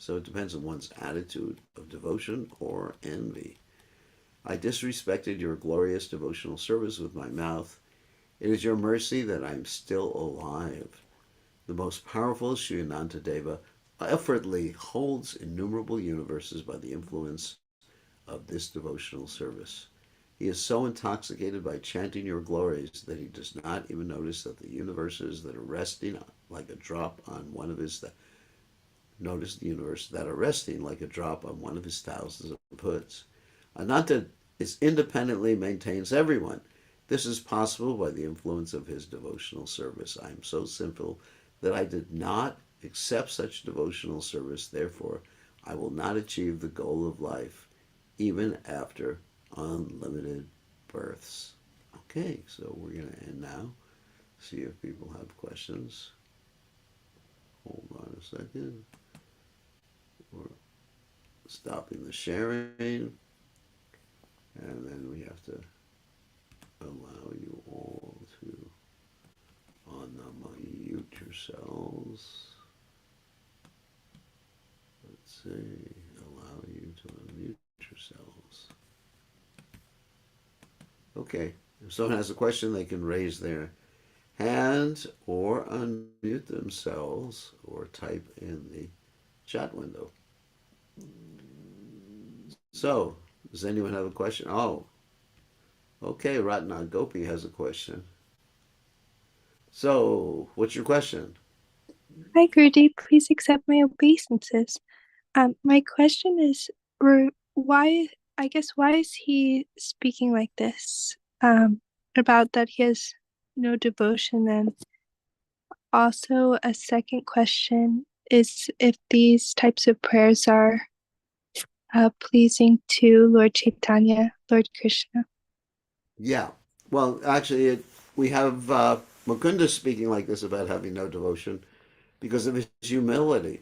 So it depends on one's attitude of devotion or envy. I disrespected your glorious devotional service with my mouth. It is your mercy that I am still alive. The most powerful Sri Anantadeva effortlessly holds innumerable universes by the influence of this devotional service. He is so intoxicated by chanting your glories that he does not even notice that the universes that are resting like a drop on one of his notice the universe that are resting like a drop on one of his thousands of hoods. Ananta is independently maintains everyone. This is possible by the influence of his devotional service. I am so sinful that I did not accept such devotional service. Therefore, I will not achieve the goal of life, even after unlimited births. Okay, so we're going to end now. See if people have questions. Hold on a second. We're stopping the sharing. And then we have to allow you all to unmute yourselves. Let's see. Allow you to unmute yourselves. Okay. If someone has a question, they can raise their hand or unmute themselves or type in the chat window. So, does anyone have a question? Oh, okay. Ratna Gopi has a question. So, what's your question? Hi, Guruji. Please accept my obeisances. My question is, why? I guess why is he speaking like this? About that he has no devotion, and also a second question is if these types of prayers are pleasing to Lord Chaitanya, Lord Krishna. Yeah. Well, actually, we have Mukunda speaking like this about having no devotion because of his humility.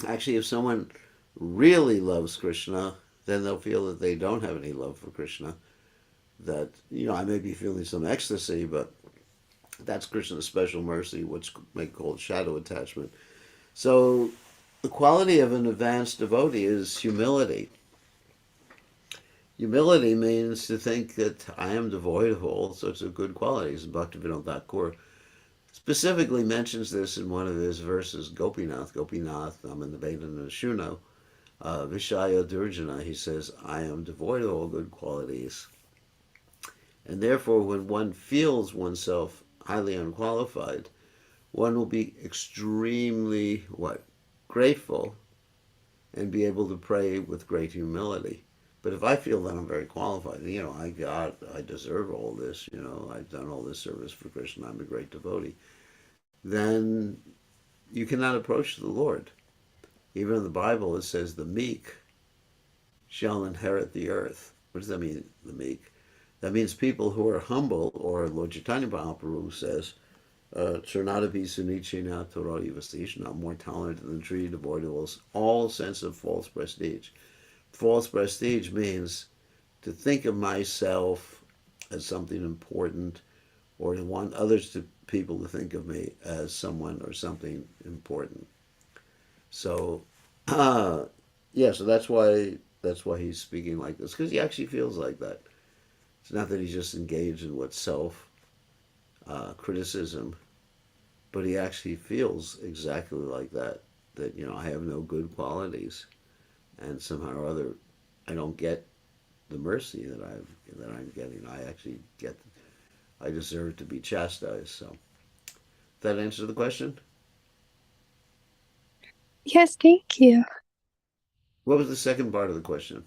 Actually, if someone really loves Krishna, then they'll feel that they don't have any love for Krishna. That, I may be feeling some ecstasy, but that's Krishna's special mercy, what's called shadow attachment. So, the quality of an advanced devotee is humility. Humility means to think that I am devoid of all sorts of good qualities. Bhaktivinoda Thakur specifically mentions this in one of his verses, Gopinath, Gopinath, Namanabedana Shuno, Vishaya Durjana. He says, I am devoid of all good qualities. And therefore, when one feels oneself highly unqualified, one will be extremely, grateful and be able to pray with great humility. But if I feel that I'm very qualified, I deserve all this, I've done all this service for Krishna, I'm a great devotee, then you cannot approach the Lord. Even in the Bible, it says the meek shall inherit the earth. What does that mean, the meek? That means people who are humble, or Lord Chaitanya Bhagavat says, Chernadapi Sunichina Torari Vasishna, more tolerant than the tree, devoid of all sense of false prestige. False prestige means to think of myself as something important, or to want people to think of me as someone or something important. So, yeah, so that's why he's speaking like this, because he actually feels like that. It's not that he's just engaged in what self criticism, but he actually feels exactly like that. That I have no good qualities, and somehow or other, I don't get the mercy that I'm getting. I deserve to be chastised. So that answer the question. Yes, thank you. What was the second part of the question?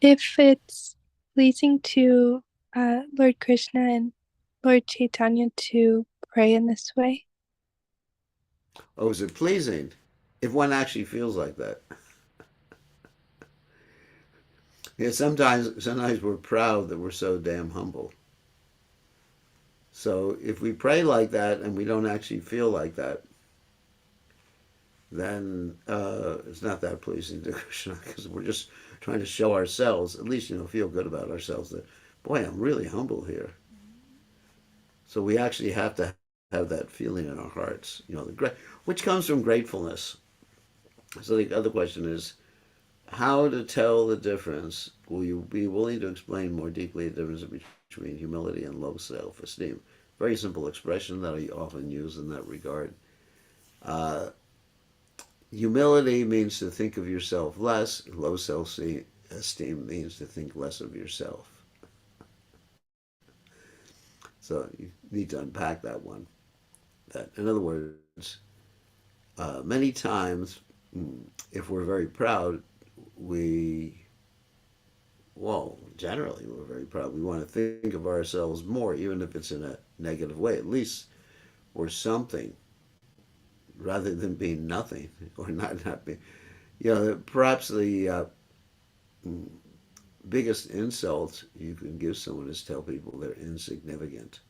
If it's pleasing to Lord Krishna and Lord Chaitanya to pray in this way. Oh, is it pleasing? If one actually feels like that. Yeah, sometimes we're proud that we're so damn humble. So if we pray like that and we don't actually feel like that, then it's not that pleasing to Krishna, because we're just trying to show ourselves, at least feel good about ourselves, that boy, I'm really humble here. So we actually have to have that feeling in our hearts, which comes from gratefulness. So the other question is how to tell the difference. Will you be willing to explain more deeply the difference between humility and low self-esteem? Very simple expression that I often use in that regard. Uh, Humility means to think of yourself less. Low self-esteem means to think less of yourself. So you need to unpack that one. That, in other words, many times, if we're very proud, we, well, generally we're very proud. We want to think of ourselves more, even if it's in a negative way. At least we're something rather than being nothing or not being. Perhaps the biggest insult you can give someone is tell people they're insignificant.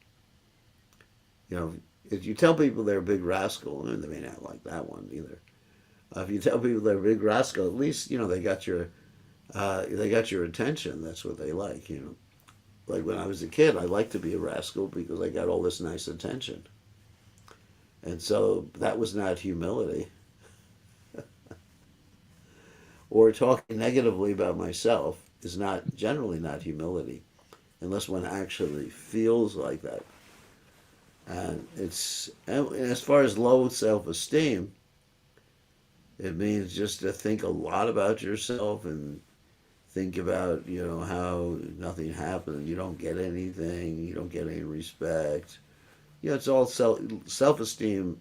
You know, if you tell people they're a big rascal, they may not like that one either. If you tell people they're a big rascal, at least they got your attention. That's what they like. Like when I was a kid, I liked to be a rascal because I got all this nice attention, and so that was not humility. Or talking negatively about myself is not generally not humility, unless one actually feels like that. And as far as low self-esteem, it means just to think a lot about yourself and think about how nothing happened, you don't get anything, you don't get any respect. It's all self-esteem.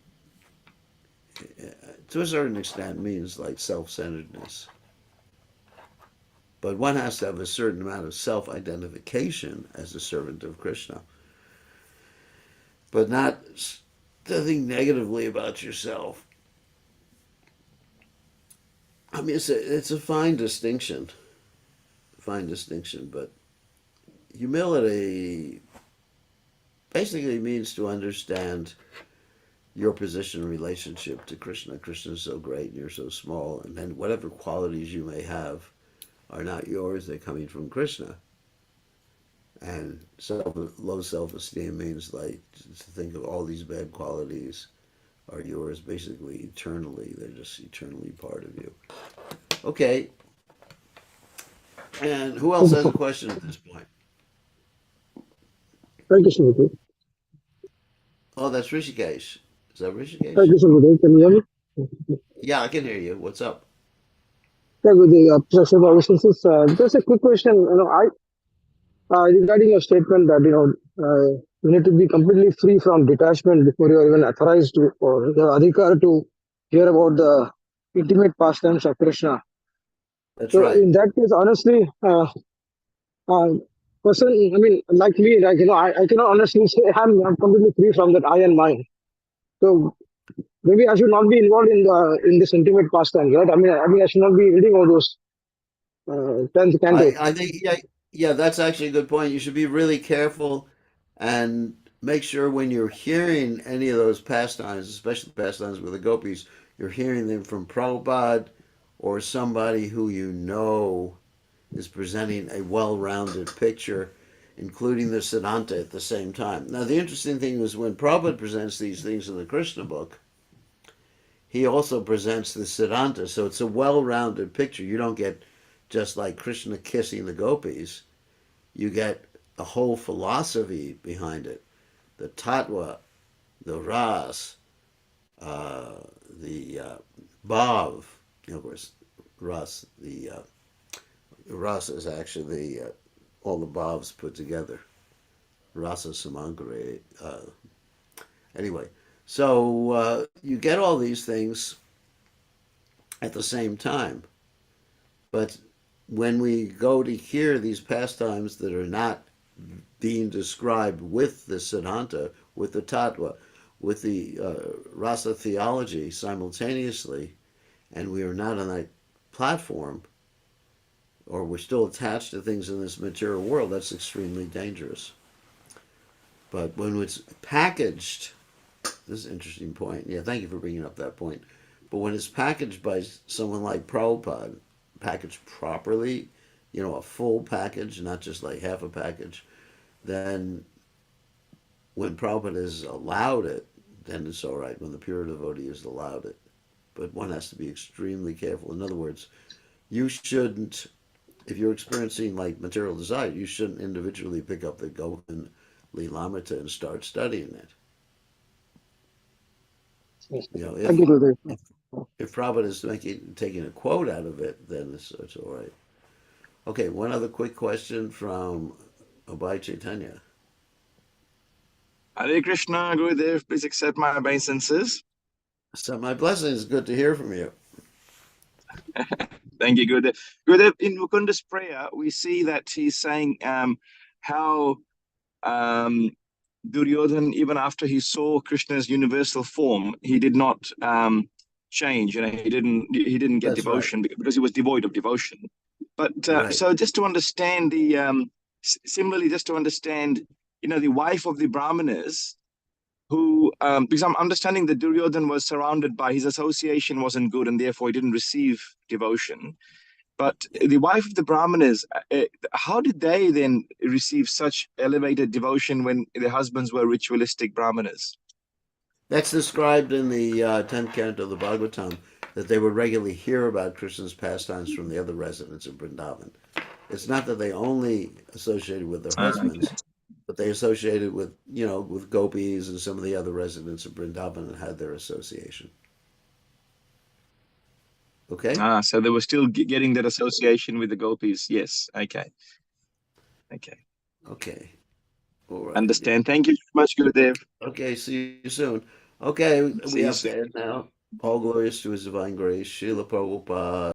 To a certain extent means like self-centeredness, but one has to have a certain amount of self-identification as a servant of Krishna, but not to think negatively about yourself. I mean, it's a fine distinction, but humility basically means to understand your position in relationship to Krishna. Krishna is so great and you're so small, and then whatever qualities you may have are not yours, they're coming from Krishna. And low self-esteem means like to think of all these bad qualities are yours basically eternally. They're just eternally part of you. Okay, and who else Thank you has so a much. question at this point? Thank you, Shruti. Oh, that's Rishikesh. Is that Thank Rishikesh? you, Shruti. Can you hear me? Yeah, I can hear you. What's up? Thank you, the Professor Just a quick question. Regarding your statement that you need to be completely free from detachment before you are even authorized to or the adhikar to hear about the intimate pastimes of Krishna. That's So right. in that case, honestly, uh, person, I mean, like me, I cannot honestly say I'm completely free from that I and mine. So maybe I should not be involved in this intimate pastime, right? I should not be reading all those 10th I, canto. I think yeah, that's actually a good point. You should be really careful and make sure when you're hearing any of those pastimes, especially pastimes with the gopis, you're hearing them from Prabhupada or somebody who is presenting a well-rounded picture, including the Siddhanta at the same time. Now, the interesting thing is when Prabhupada presents these things in the Krishna book, he also presents the Siddhanta, so it's a well-rounded picture. You don't get just like Krishna kissing the gopis. You get a whole philosophy behind it. The tattva, the ras, uh, the bhav. Of course, ras. The ras is actually all the bhavs put together. Rasa samagare. Anyway, so you get all these things at the same time, but when we go to hear these pastimes that are not being described with the Siddhanta, with the Tattva, with the Rasa theology simultaneously, and we are not on that platform, or we're still attached to things in this material world, that's extremely dangerous. But when it's packaged, this is an interesting point. Yeah, thank you for bringing up that point. But when it's packaged by someone like Prabhupada, packaged properly, a full package, not just like half a package, then when Prabhupada has allowed it, then it's all right. When the pure devotee has allowed it, but one has to be extremely careful. In other words, you shouldn't, if you're experiencing like material desire, you shouldn't individually pick up the Govind Lilamrita and start studying it. Yes. You know, Thank you, Gurudev. if Prabhupada is taking a quote out of it, then it's all right. Okay, one other quick question from Abhay Chaitanya. Hare Krishna, Gurudev, please accept my obeisances. So my blessings. Good to hear from you. Thank you, Gurudev. Gurudev, in Mukunda's prayer, we see that he's saying how Duryodhan, even after he saw Krishna's universal form, he did not change. You know, he didn't get That's right. devotion because he was devoid of devotion. But Right. so just to understand similarly, just to understand, the wife of the Brahmanas, who because I'm understanding that Duryodhan was surrounded by his association wasn't good and therefore he didn't receive devotion. But the wife of the Brahmanas, how did they then receive such elevated devotion when their husbands were ritualistic Brahmanas? That's described in the 10th canto of the Bhagavatam, that they would regularly hear about Krishna's pastimes from the other residents of Vrindavan. It's not that they only associated with their husbands, but they associated with, with gopis and some of the other residents of Vrindavan and had their association. Okay? So they were still getting that association with the gopis. Yes. Okay. Okay. Okay. All right. Understand. Thank you so much, Gurudev. Okay, see you soon. Okay, we See you have soon. to end now. All glories to His Divine Grace. Srila Prabhupada.